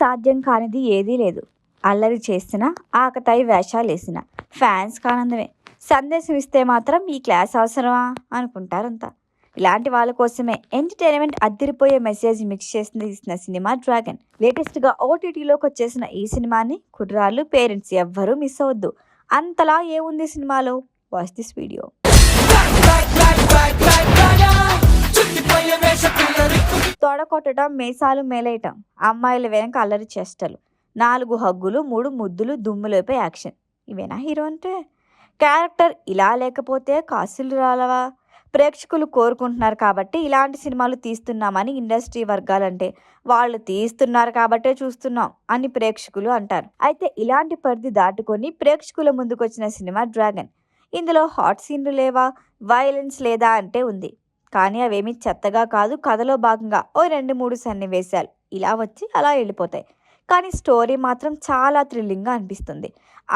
సాధ్యం కానిది ఏదీ లేదు. అల్లరి చేసినా, ఆకతాయి వేషాలేసినా ఫ్యాన్స్కి ఆనందమే. సందేశం ఇస్తే మాత్రం ఈ క్లాస్ అవసరమా అనుకుంటారంతా. ఇలాంటి వాళ్ళ కోసమే ఎంటర్టైన్మెంట్ అద్దిరిపోయే మెసేజ్ మిక్స్ చేసి తీసిన సినిమా డ్రాగన్. లేటెస్ట్గా ఓటీటీలోకి వచ్చేసిన ఈ సినిమాని కుర్రాళ్ళు, పేరెంట్స్ ఎవ్వరూ మిస్ అవ్వద్దు. అంతలా ఏముంది సినిమాలో? Watch this video. తొడకొట్టడం, మీసాలు మేలేయటం, అమ్మాయిల వెనక అల్లరి చేష్టలు, 4 హగ్గులు, 3 ముద్దులు, దుమ్ములేపే యాక్షన్. ఇవేనా హీరో అంటే? క్యారెక్టర్ ఇలా లేకపోతే కాసులు రాలవా? ప్రేక్షకులు కోరుకుంటున్నారు కాబట్టి ఇలాంటి సినిమాలు తీస్తున్నామని ఇండస్ట్రీ వర్గాలంటే, వాళ్ళు తీస్తున్నారు కాబట్టే చూస్తున్నాం అని ప్రేక్షకులు అంటారు. అయితే ఇలాంటి పరిధి దాటుకొని ప్రేక్షకుల ముందుకొచ్చిన సినిమా డ్రాగన్. ఇందులో హాట్ సీన్లు లేవా, వైలెన్స్ లేదా అంటే ఉంది. కానీ అవేమీ చెత్తగా కాదు. కథలో భాగంగా ఓ 2-3 సన్నివేశాలు ఇలా వచ్చి అలా వెళ్ళిపోతాయి. కానీ స్టోరీ మాత్రం చాలా థ్రిల్లింగ్గా అనిపిస్తుంది.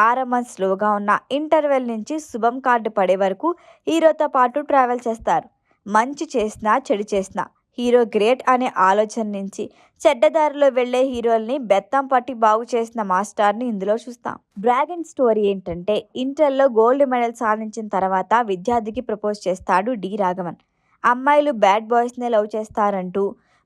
ఆరంభం స్లోగా ఉన్న ఇంటర్వెల్ నుంచి శుభం కార్డు పడే వరకు హీరోతో పాటు ట్రావెల్ చేస్తారు. మంచి చేసినా, చెడు చేసినా హీరో గ్రేట్ అనే ఆలోచన నుంచి చెడ్డదారిలో వెళ్లే హీరోల్ని బెత్తం పట్టి బాగు చేసిన మాస్టర్ని ఇందులో చూస్తాం. డ్రాగన్ స్టోరీ ఏంటంటే, ఇంటర్లో గోల్డ్ మెడల్ సాధించిన తర్వాత విద్యార్థికి ప్రపోజ్ చేస్తాడు డి రాఘవన్. అమ్మాయిలు బ్యాడ్ బాయ్స్నే లవ్ చేస్తారంటూ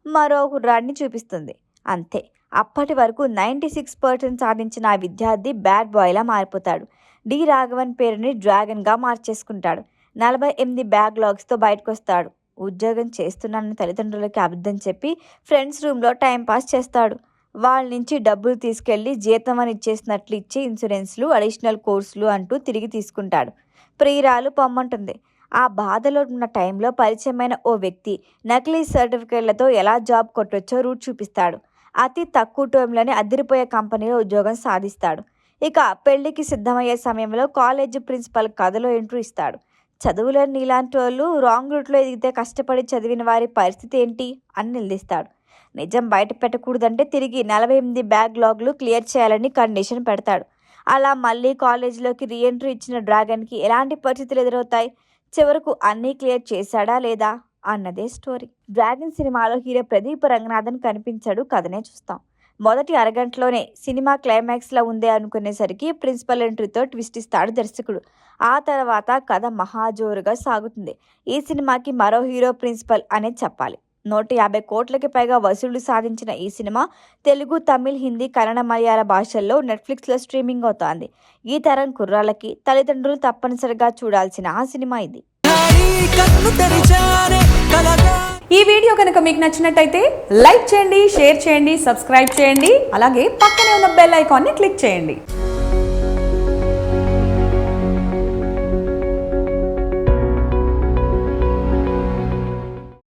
మరో కుర్రాడిని చూపిస్తుంది. అంతే. అప్పటి వరకు 96% సాధించిన ఆ విద్యార్థి బ్యాడ్ బాయ్లా మారిపోతాడు. డి రాఘవన్ పేరుని డ్రాగన్గా మార్చేసుకుంటాడు. 48 బ్యాక్లాగ్స్తో బయటకు వస్తాడు. ఉద్యోగం చేస్తున్నానని తల్లిదండ్రులకి అబద్ధం చెప్పి ఫ్రెండ్స్ రూమ్లో టైంపాస్ చేస్తాడు. వాళ్ళ నుంచి డబ్బులు తీసుకెళ్లి జీతం అని ఇచ్చేసినట్లు ఇచ్చి ఇన్సూరెన్స్లు, అడిషనల్ కోర్సులు అంటూ తిరిగి తీసుకుంటాడు. ప్రియురాలు పొమ్మంటుంది. ఆ బాధలో ఉన్న టైంలో పరిచయమైన ఓ వ్యక్తి నకిలీ సర్టిఫికేట్లతో ఎలా జాబ్ కొట్టొచ్చో రూట్ చూపిస్తాడు. అతి తక్కువ టైంలోనే అదిరిపోయే కంపెనీలో ఉద్యోగం సాధిస్తాడు. ఇక పెళ్లికి సిద్ధమయ్యే సమయంలో కాలేజ్ ప్రిన్సిపల్ కథలో ఎంట్రీ ఇస్తాడు. చదువులో నీలాంటి వాళ్ళు రాంగ్ రూట్లో ఎదిగితే కష్టపడి చదివిన వారి పరిస్థితి ఏంటి అని నిలదీస్తాడు. నిజం బయట పెట్టకూడదంటే తిరిగి 48 బ్యాక్లాగ్లు క్లియర్ చేయాలని కండిషన్ పెడతాడు. అలా మళ్ళీ కాలేజీలోకి రీఎంట్రీ ఇచ్చిన డ్రాగన్కి ఎలాంటి పరిస్థితులు ఎదురవుతాయి? చివరకు అన్నీ క్లియర్ చేశాడా లేదా అన్నదే స్టోరీ. డ్రాగన్ సినిమాలో హీరో ప్రదీప్ రంగనాథన్ కనిపించాడు. కథనే చూస్తాం. మొదటి అరగంటలోనే సినిమా క్లైమాక్స్లా ఉందే అనుకునేసరికి ప్రిన్సిపల్ ఎంట్రీతో ట్విస్ట్ ఇస్తాడు దర్శకుడు. ఆ తర్వాత కథ మహాజోరుగా సాగుతుంది. ఈ సినిమాకి మరో హీరో ప్రిన్సిపల్ అనే చెప్పాలి. 150 కోట్లకి పైగా వసూళ్లు సాధించిన ఈ సినిమా తెలుగు, తమిళ్, హిందీ, కన్నడ, మలయాళ భాషల్లో నెట్ఫ్లిక్స్లో స్ట్రీమింగ్ అవుతోంది. ఈ తరం కుర్రాళ్ళకి తల్లిదండ్రులు తప్పనిసరిగా చూడాల్సిన ఆ సినిమా ఇది. ఈ వీడియో కనుక మీకు నచ్చినట్టయితే లైక్ చేయండి, షేర్ చేయండి, సబ్స్క్రైబ్ చేయండి. అలాగే పక్కనే ఉన్న బెల్ ఐకాన్ని క్లిక్ చేయండి.